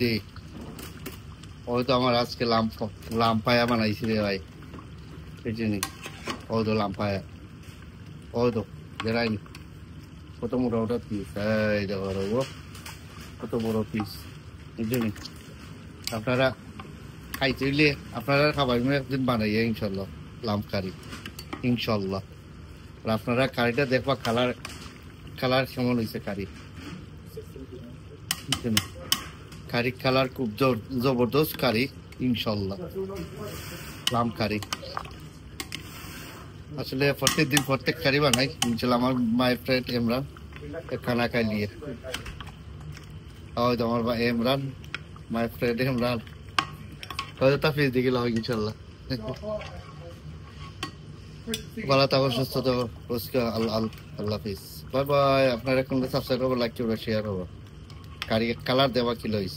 দি ওই তো আমার আজকে লাম্পায়া বানাইছি রে ভাই, বুঝলি? ওই তো লাম্পায়া, ওই তো বেড়াইনি কত মোটা মোটা পিস, এই দেখো কত বড় পিস, বুঝলি? আপনারা খাইতে আপনারা খাবার একদিন বানাইয়া ইনশাল্লাহ লাম কারি, ইনশাল্লাহ। আর আপনারা কারিটা দেখবা, কালার কালার কেমন হয়েছে কারি, বুঝছেন? কারি কালার খুব জবরদস্ত কারি, ইনশাল্লাহ লাম কারি। আসলে প্রত্যেক দিন প্রত্যেক কারি বানাই ইনশাল্লাহ। আমার মাই ফ্রেন্ড ইমরান খানা খাই লিয়ে, হয়তো আমার ভাই ইমরান, মাই ফ্রেন্ড ইমরান হয়তো তাফিজ দিকে লাও ইনশাল্লাহ। ভালো থাকো, সুস্থ থাকো, আল্লাহ আল্লাহ হাফিজ, বাই বাই। আপনারা কোনটা সাবস্ক্রাইব করবো, লাইক করবো, শেয়ার হবো। কারি কালার দেওয়া কি লইস।